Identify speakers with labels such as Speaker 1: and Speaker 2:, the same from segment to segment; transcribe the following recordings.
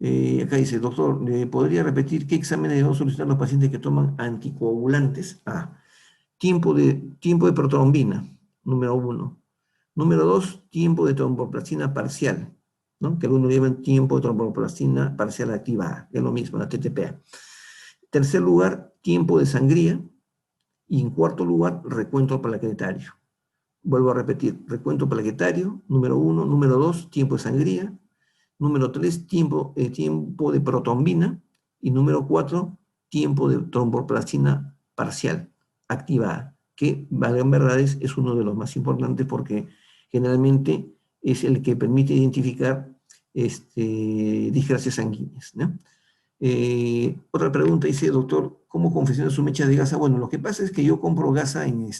Speaker 1: Acá dice, doctor, ¿podría repetir qué exámenes debemos solicitar a los pacientes que toman anticoagulantes? Tiempo de protrombina, número 1. Número 2, tiempo de tromboplastina parcial, ¿no? Que algunos llaman tiempo de tromboplastina parcial activada, que es lo mismo, la TTPA. Tercer lugar, tiempo de sangría. Y en cuarto lugar, recuento plaquetario. Vuelvo a repetir, recuento plaquetario, número 1. Número 2, tiempo de sangría. Número 3, tiempo de protrombina. Y número 4, tiempo de tromboplastina parcial activada, que, en verdad, es uno de los más importantes porque generalmente es el que permite identificar disgrasias sanguíneas, ¿no? Otra pregunta dice, doctor, ¿cómo confecciona su mecha de gasa? Bueno, lo que pasa es que yo compro gasa en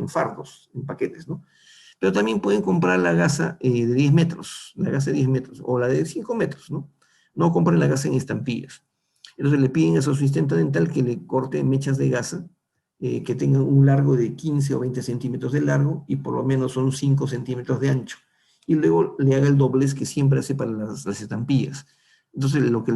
Speaker 1: fardos, en paquetes, ¿no? Pero también pueden comprar la gasa de 10 metros, la gasa de 10 metros, o la de 5 metros, ¿no? No compren la gasa en estampillas. Entonces le piden a su asistente dental que le corte mechas de gasa que tengan un largo de 15 o 20 centímetros de largo y por lo menos son 5 centímetros de ancho. Y luego le haga el doblez que siempre hace para las estampillas. Entonces lo que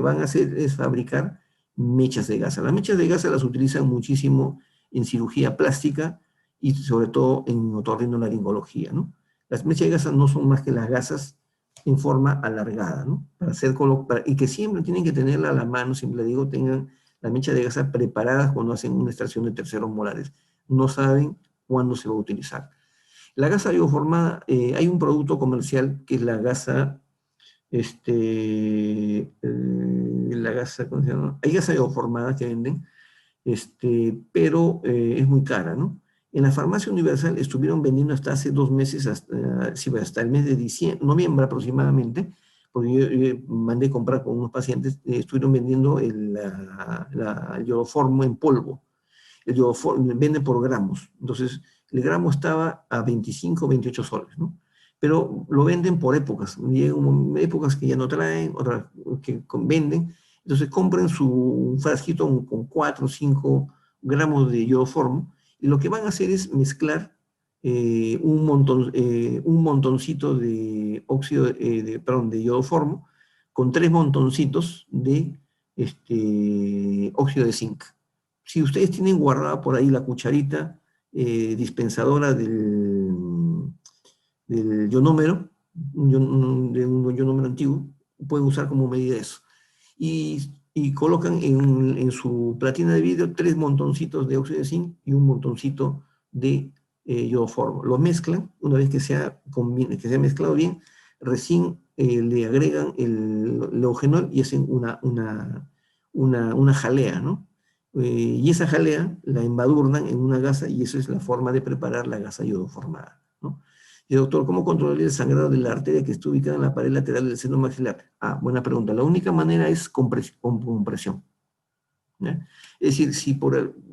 Speaker 1: van a hacer es fabricar mechas de gasa. Las mechas de gasa las utilizan muchísimo en cirugía plástica y sobre todo en otorrinolaringología, ¿no? Las mechas de gasa no son más que las gasas en forma alargada, ¿no? Y que siempre tienen que tenerla a la mano, siempre le digo, tengan la mecha de gasa preparadas cuando hacen una extracción de terceros molares. No saben cuándo se va a utilizar. La gasa bioformada, hay un producto comercial que es la gasa, la gasa, ¿cómo se llama? Hay gasa bioformada que venden, pero es muy cara, ¿no? En la farmacia universal estuvieron vendiendo hasta hace 2 meses, hasta el mes de noviembre aproximadamente, porque yo mandé comprar con unos pacientes, estuvieron vendiendo el iodoformo en polvo. El iodoformo vende por gramos, entonces el gramo estaba a 25, 28 soles, ¿no? Pero lo venden por épocas, llegan épocas que ya no traen, otras que venden, entonces compren su frasquito con 4 o 5 gramos de iodoformo y lo que van a hacer es mezclar un montoncito de óxido, de iodoformo con 3 montoncitos de óxido de zinc. Si ustedes tienen guardada por ahí la cucharita dispensadora del ionómero, de un ionómero antiguo, pueden usar como medida eso. Y colocan en su platina de vidrio 3 montoncitos de óxido de zinc y un montoncito de iodoformo. Lo mezclan, una vez que se ha mezclado bien, recién le agregan el eugenol y hacen una jalea, ¿no? Y esa jalea la embadurnan en una gasa y esa es la forma de preparar la gasa iodoformada, ¿no? Y doctor, ¿cómo controlar el sangrado de la arteria que está ubicada en la pared lateral del seno maxilar? Buena pregunta. La única manera es con compresión, ¿ya? Es decir,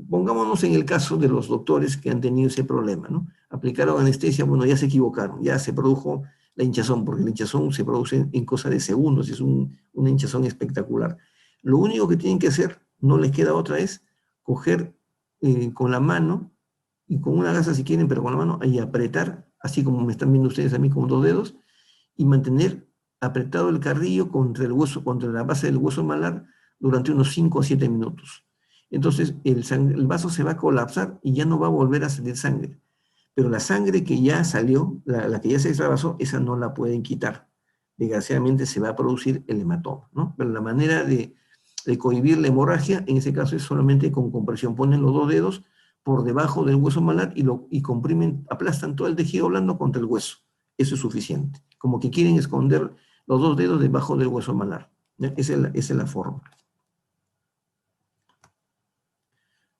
Speaker 1: pongámonos en el caso de los doctores que han tenido ese problema, ¿no? Aplicaron anestesia, bueno, ya se equivocaron, ya se produjo la hinchazón, porque la hinchazón se produce en cosa de segundos, es una hinchazón espectacular. Lo único que tienen que hacer, no les queda otra, es coger con la mano y con una gasa si quieren, pero con la mano, y apretar, así como me están viendo ustedes a mí con 2 dedos, y mantener apretado el carrillo contra el hueso, contra la base del hueso malar durante unos 5 o 7 minutos. Entonces el vaso se va a colapsar y ya no va a volver a salir sangre. Pero la sangre que ya salió, la que ya se extravasó, esa no la pueden quitar. Desgraciadamente se va a producir el hematoma, ¿no? Pero la manera de cohibir la hemorragia, en ese caso, es solamente con compresión. Ponen los 2 dedos por debajo del hueso malar y comprimen, aplastan todo el tejido blando contra el hueso. Eso es suficiente. Como que quieren esconder los 2 dedos debajo del hueso malar, ¿ya? Esa es la forma.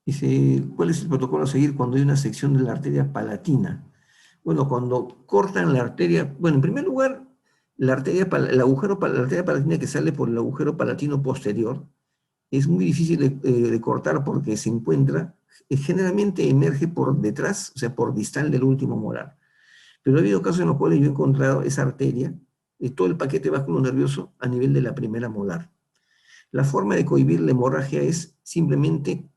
Speaker 1: Dice, ¿cuál es el protocolo a seguir cuando hay una sección de la arteria palatina? Bueno, cuando cortan la arteria, bueno, en primer lugar, la arteria palatina que sale por el agujero palatino posterior es muy difícil de cortar porque se encuentra, generalmente emerge por detrás, o sea, por distal del último molar. Pero ha habido casos en los cuales yo he encontrado esa arteria, todo el paquete vascular nervioso a nivel de la primera molar. La forma de cohibir la hemorragia es simplemente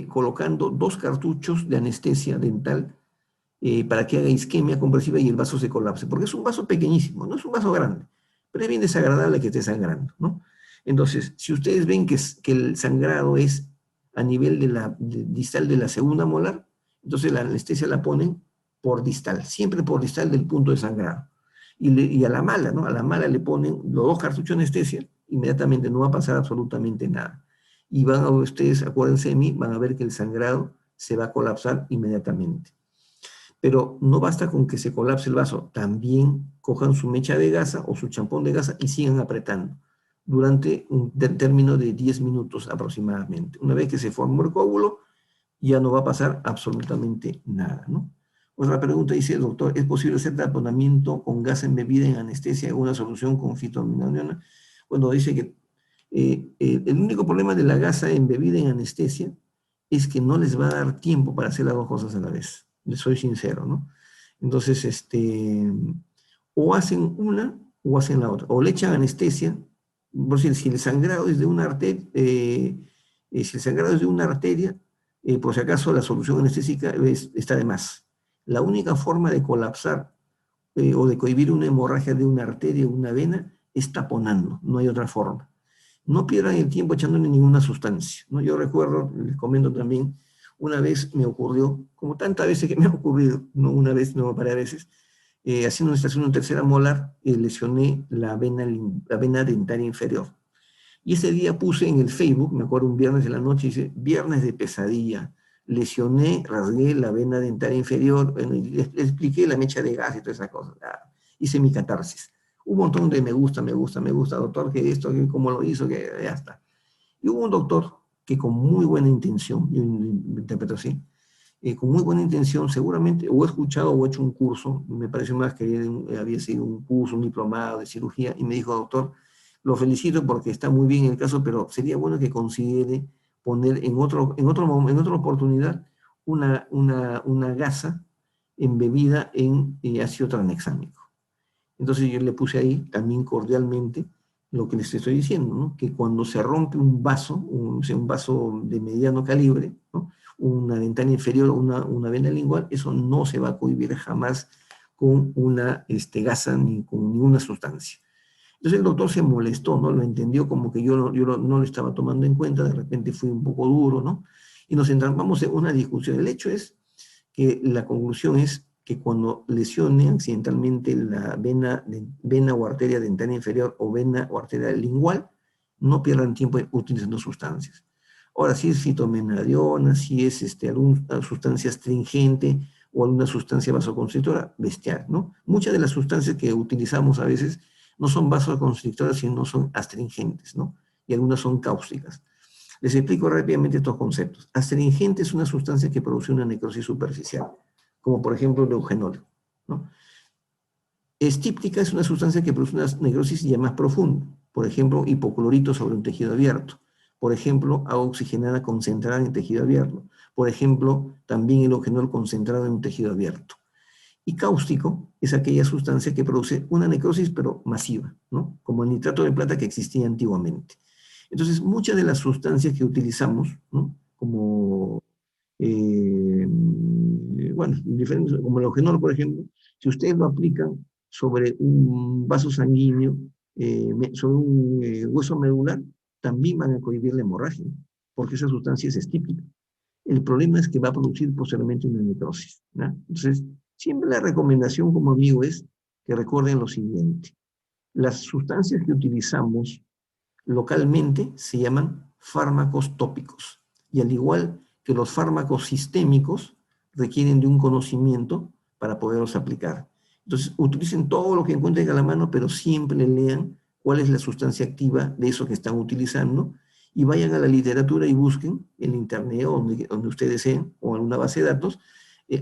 Speaker 1: colocando 2 cartuchos de anestesia dental para que haga isquemia compresiva y el vaso se colapse, porque es un vaso pequeñísimo, no es un vaso grande, pero es bien desagradable que esté sangrando, ¿no? Entonces, si ustedes ven que el sangrado es a nivel distal de la segunda molar, entonces la anestesia la ponen por distal, siempre por distal del punto de sangrado. Y a la mala, ¿no? A la mala le ponen los 2 cartuchos de anestesia, inmediatamente no va a pasar absolutamente nada. Y van a ustedes, acuérdense de mí, van a ver que el sangrado se va a colapsar inmediatamente. Pero no basta con que se colapse el vaso, también cojan su mecha de gasa o su champón de gasa y sigan apretando durante un término de 10 minutos aproximadamente. Una vez que se formó el coágulo, ya no va a pasar absolutamente nada, ¿no? Otra pregunta dice, doctor, ¿es posible hacer taponamiento con gasa embebida en anestesia o una solución con fitominoniona? Bueno, dice que el único problema de la gasa embebida en anestesia es que no les va a dar tiempo para hacer las 2 cosas a la vez. Les soy sincero, ¿no? Entonces, o hacen una o hacen la otra. O le echan anestesia, por decir, si el sangrado es de una arteria, si el sangrado es de una arteria, por si acaso la solución anestésica está de más. La única forma de colapsar o de cohibir una hemorragia de una arteria o una vena es taponando, no hay otra forma. No pierdan el tiempo echándole ninguna sustancia, ¿no? Yo recuerdo, les comento también, una vez me ocurrió, como tantas veces que me ha ocurrido, no una vez, no varias veces, haciendo una estación en tercera molar, lesioné la vena dentaria inferior. Y ese día puse en el Facebook, me acuerdo un viernes de la noche, dice, viernes de pesadilla, lesioné, rasgué la vena dentaria inferior, bueno, y les expliqué la mecha de gas y todas esas cosas. Hice mi catarsis. Un montón de me gusta, doctor, que esto, que cómo lo hizo, que ya está. Y hubo un doctor que con muy buena intención, yo lo interpreto así, con muy buena intención, seguramente, o he escuchado o he hecho un curso, me pareció más que había sido un curso, un diplomado de cirugía, y me dijo, doctor, lo felicito porque está muy bien el caso, pero sería bueno que considere poner en otra oportunidad una gasa embebida en ácido tranexámico. Entonces yo le puse ahí también cordialmente lo que les estoy diciendo, ¿no? Que cuando se rompe un vaso, un vaso de mediano calibre, ¿no? Una ventana inferior o una vena lingual, eso no se va a cohibir jamás con una gasa ni con ninguna sustancia. Entonces el doctor se molestó, ¿no? Lo entendió como que yo no lo estaba tomando en cuenta, de repente fui un poco duro, ¿no? Y nos entramos en una discusión. El hecho es que la conclusión es que cuando lesione accidentalmente la vena o arteria dentaria inferior o vena o arteria lingual, no pierdan tiempo utilizando sustancias. Ahora, si es fitomenadiona, si es alguna sustancia astringente o alguna sustancia vasoconstrictora, bestial, ¿no? Muchas de las sustancias que utilizamos a veces no son vasoconstrictoras, sino son astringentes, ¿no? Y algunas son cáusticas. Les explico rápidamente estos conceptos. Astringente es una sustancia que produce una necrosis superficial, como por ejemplo el eugenol, ¿no? Estíptica es una sustancia que produce una necrosis ya más profunda, por ejemplo, hipoclorito sobre un tejido abierto, por ejemplo, agua oxigenada concentrada en tejido abierto, por ejemplo, también el eugenol concentrado en un tejido abierto. Y cáustico es aquella sustancia que produce una necrosis pero masiva, ¿no? Como el nitrato de plata que existía antiguamente. Entonces, muchas de las sustancias que utilizamos, ¿no? Como, bueno, diferentes, como el eugenol, por ejemplo, si ustedes lo aplican sobre un vaso sanguíneo, sobre un hueso medular, también van a cohibir la hemorragia, porque esa sustancia es estípica. El problema es que va a producir posteriormente una necrosis, ¿no? Entonces, siempre la recomendación como amigo es que recuerden lo siguiente. Las sustancias que utilizamos localmente se llaman fármacos tópicos. Y al igual que los fármacos sistémicos requieren de un conocimiento para poderlos aplicar. Entonces, utilicen todo lo que encuentren a la mano, pero siempre lean cuál es la sustancia activa de eso que están utilizando y vayan a la literatura y busquen en internet o donde ustedes deseen o en una base de datos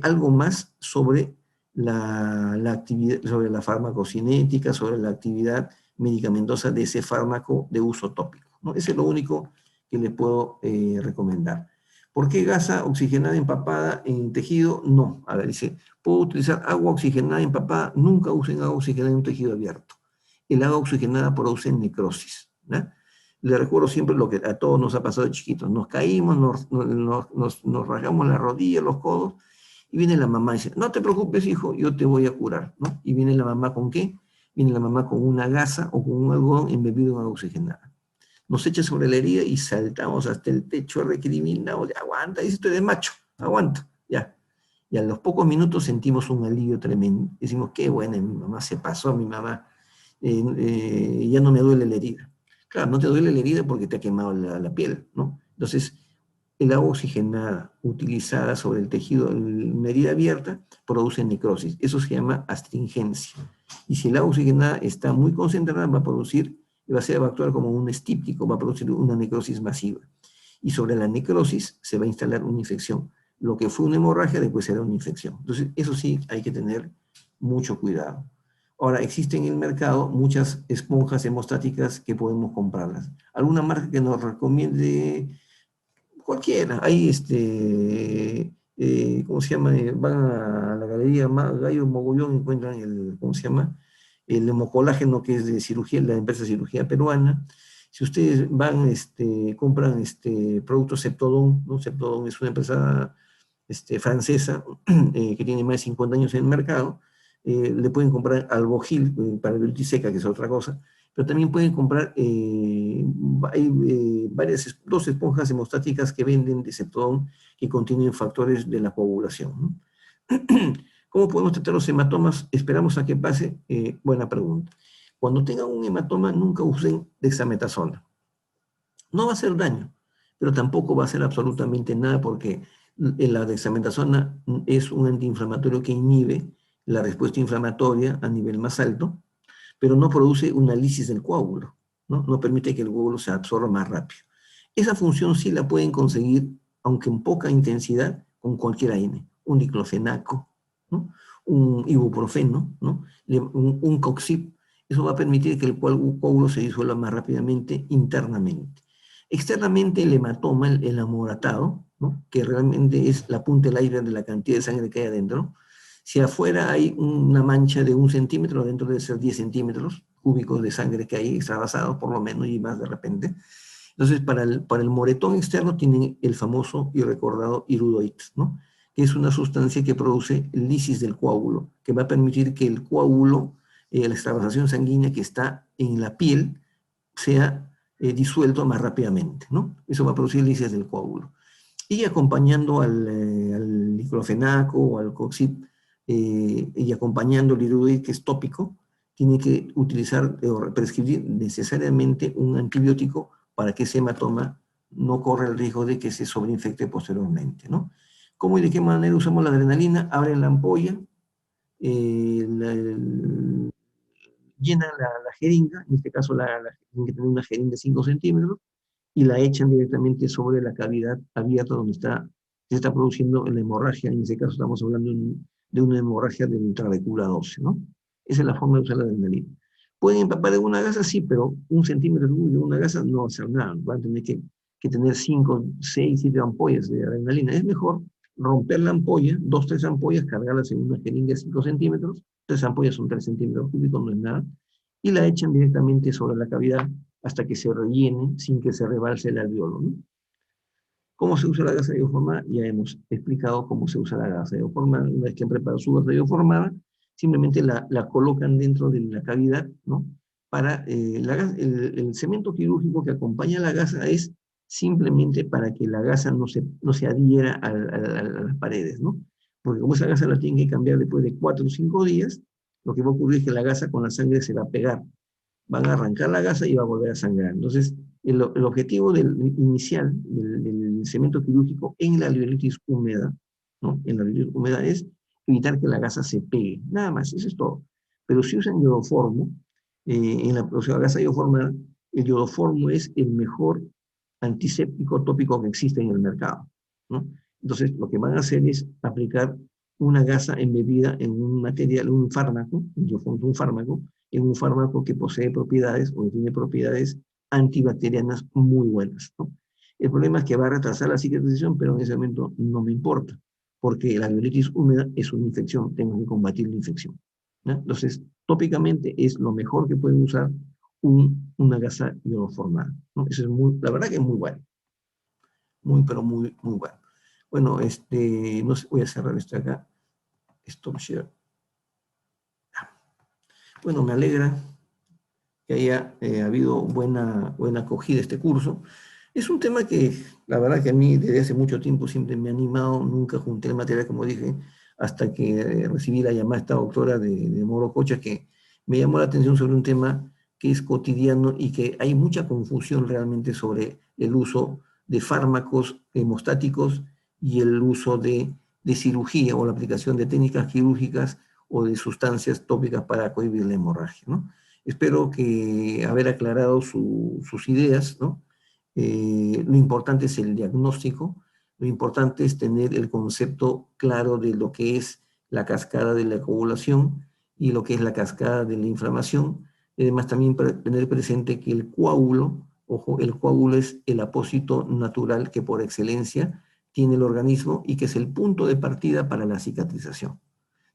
Speaker 1: algo más sobre la actividad, sobre la farmacocinética, sobre la actividad medicamentosa de ese fármaco de uso tópico, ¿no? Ese es lo único que les puedo recomendar. ¿Por qué gasa oxigenada empapada en tejido? No. A ver, dice, ¿puedo utilizar agua oxigenada empapada? Nunca usen agua oxigenada en un tejido abierto. El agua oxigenada produce necrosis, ¿no? Les recuerdo siempre lo que a todos nos ha pasado de chiquitos. Nos caímos, nos rajamos las rodillas, los codos, Y viene la mamá y dice, no te preocupes, hijo, yo te voy a curar, ¿no? Y viene la mamá ¿con qué? Viene la mamá con una gasa o con un algodón embebido en agua oxigenada. Nos echa sobre la herida y saltamos hasta el techo recriminados, aguanta, dice, tú eres macho, aguanta, ya. Y a los pocos minutos sentimos un alivio tremendo. Decimos, qué buena, mi mamá se pasó, mi mamá, ya no me duele la herida. Claro, no te duele la herida porque te ha quemado la piel, ¿no? Entonces, el agua oxigenada utilizada sobre el tejido, una herida abierta, produce necrosis. Eso se llama astringencia. Y si el agua oxigenada está muy concentrada, va a actuar como un estíptico, va a producir una necrosis masiva. Y sobre la necrosis se va a instalar una infección. Lo que fue una hemorragia después será una infección. Entonces, eso sí hay que tener mucho cuidado. Ahora, existen en el mercado muchas esponjas hemostáticas que podemos comprarlas. ¿Alguna marca que nos recomiende? Cualquiera. Hay ¿cómo se llama? Van a la galería Gallo Mogollón, encuentran ¿cómo se llama? El hemocolágeno, que es de cirugía, la empresa de cirugía peruana. Si ustedes van, compran productos Septodon, ¿no? Septodon es una empresa francesa que tiene más de 50 años en el mercado. Le pueden comprar Alvogil para la virutis seca, que es otra cosa, pero también pueden comprar, hay dos esponjas hemostáticas que venden de Septodon que contienen factores de la coagulación, ¿no? ¿Cómo podemos tratar los hematomas? Esperamos a que pase. Buena pregunta. Cuando tengan un hematoma, nunca usen dexametasona. No va a hacer daño, pero tampoco va a hacer absolutamente nada porque la dexametasona es un antiinflamatorio que inhibe la respuesta inflamatoria a nivel más alto, pero no produce una lisis del coágulo, ¿no? No permite que el coágulo se absorba más rápido. Esa función sí la pueden conseguir, aunque en poca intensidad, con cualquier AINE, un diclofenaco, ¿no? Un ibuprofeno, ¿no? Un coxib. Eso va a permitir que el coágulo se disuelva más rápidamente internamente. Externamente, el hematoma, el amoratado, ¿no? Que realmente es la punta del iceberg de la cantidad de sangre que hay adentro. Si afuera hay una mancha de 1 centímetro, adentro debe ser 10 centímetros cúbicos de sangre que hay extravasados, por lo menos, y más de repente. Entonces, para el moretón externo tienen el famoso y recordado iridoid, ¿no? Que es una sustancia que produce lisis del coágulo, que va a permitir que el coágulo, la extravasación sanguínea que está en la piel, sea disuelto más rápidamente, ¿no? Eso va a producir lisis del coágulo. Y acompañando al diclofenaco o al coxib, y acompañando el iridoid, que es tópico, tiene que utilizar o prescribir necesariamente un antibiótico para que ese hematoma no corra el riesgo de que se sobreinfecte posteriormente, ¿no? ¿Cómo y de qué manera usamos la adrenalina? Abren la ampolla, eh, la, llenan la jeringa, en este caso tienen que tener una jeringa de 5 centímetros, y la echan directamente sobre la cavidad abierta donde se está produciendo la hemorragia. En este caso estamos hablando de una hemorragia de la trabecula ósea, ¿no? Esa es la forma de usar la adrenalina. ¿Pueden empapar en una gasa? Sí, pero 1 centímetro de una gasa no va a hacer nada. Van a tener que tener 5, 6, 7 ampollas de adrenalina. Es mejor romper la ampolla, 2, 3 ampollas, cargarlas en una jeringa de 5 centímetros, 3 ampollas son 3 centímetros cúbicos, no es nada, y la echan directamente sobre la cavidad hasta que se rellene sin que se rebalse el alveolo, ¿no? ¿Cómo se usa la gasa ioformada? Ya hemos explicado cómo se usa la gasa ioformada. Una vez que han preparado su gasa ioformada, simplemente la colocan dentro de la cavidad, ¿no? Para, el cemento quirúrgico que acompaña a la gasa es simplemente para que la gasa no se adhiera a las paredes, ¿no? Porque como esa gasa la tienen que cambiar después de 4 o 5 días, lo que va a ocurrir es que la gasa con la sangre se va a pegar, van a arrancar la gasa y va a volver a sangrar. Entonces, el objetivo inicial del cemento quirúrgico en la alveolitis húmeda, ¿no? En la alveolitis húmeda es evitar que la gasa se pegue. Nada más, eso es todo. Pero si usan iodoformo, o sea, la gasa iodoformada, el iodoformo es el mejor antiséptico tópico que existe en el mercado, ¿no? Entonces, lo que van a hacer es aplicar una gasa embebida en un material, un fármaco, en un fármaco que posee propiedades o que tiene propiedades antibacterianas muy buenas, ¿no? El problema es que va a retrasar la cicatrización, pero en ese momento no me importa, porque la alveolitis húmeda es una infección, tengo que combatir la infección, ¿no? Entonces, tópicamente es lo mejor que pueden usar una gasa iodoformada, ¿no? Eso es la verdad que es muy bueno, muy, pero muy, muy bueno. Bueno, no sé, voy a cerrar esto acá. Stop share. Bueno, me alegra que haya habido buena acogida a este curso. Es un tema que, la verdad que a mí desde hace mucho tiempo siempre me ha animado, nunca junté el material, como dije, hasta que recibí la llamada de esta doctora de Morococha, que me llamó la atención sobre un tema que es cotidiano y que hay mucha confusión realmente sobre el uso de fármacos hemostáticos y el uso de cirugía o la aplicación de técnicas quirúrgicas o de sustancias tópicas para cohibir la hemorragia, ¿no? Espero que haber aclarado sus ideas, ¿no? Lo importante es el diagnóstico, lo importante es tener el concepto claro de lo que es la cascada de la coagulación y lo que es la cascada de la inflamación. Además, también tener presente que el coágulo, ojo, el coágulo es el apósito natural que por excelencia tiene el organismo y que es el punto de partida para la cicatrización.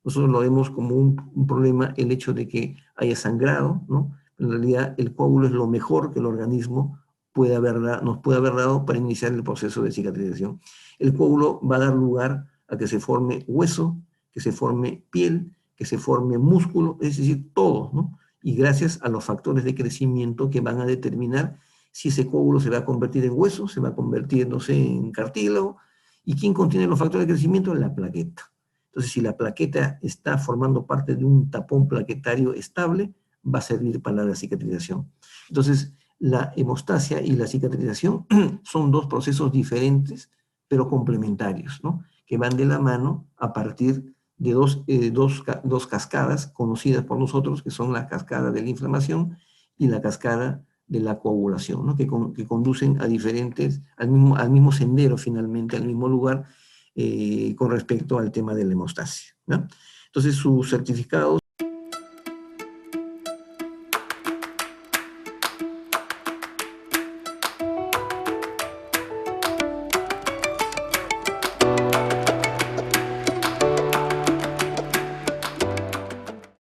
Speaker 1: Nosotros lo vemos como un problema el hecho de que haya sangrado, ¿no? En realidad el coágulo es lo mejor que el organismo nos puede haber dado para iniciar el proceso de cicatrización. El coágulo va a dar lugar a que se forme hueso, que se forme piel, que se forme músculo, es decir, todo, ¿no? Y gracias a los factores de crecimiento que van a determinar si ese coágulo se va a convertir en hueso, se va a convertir, no sé, en cartílago. ¿Y quién contiene los factores de crecimiento? La plaqueta. Entonces, si la plaqueta está formando parte de un tapón plaquetario estable, va a servir para la cicatrización. Entonces, la hemostasia y la cicatrización son dos procesos diferentes, pero complementarios, ¿no? Que van de la mano a partir de dos cascadas conocidas por nosotros, que son la cascada de la inflamación y la cascada de la coagulación, ¿no? que conducen a al mismo sendero finalmente, al mismo lugar, con respecto al tema de la hemostasia, ¿no? Entonces, sus certificados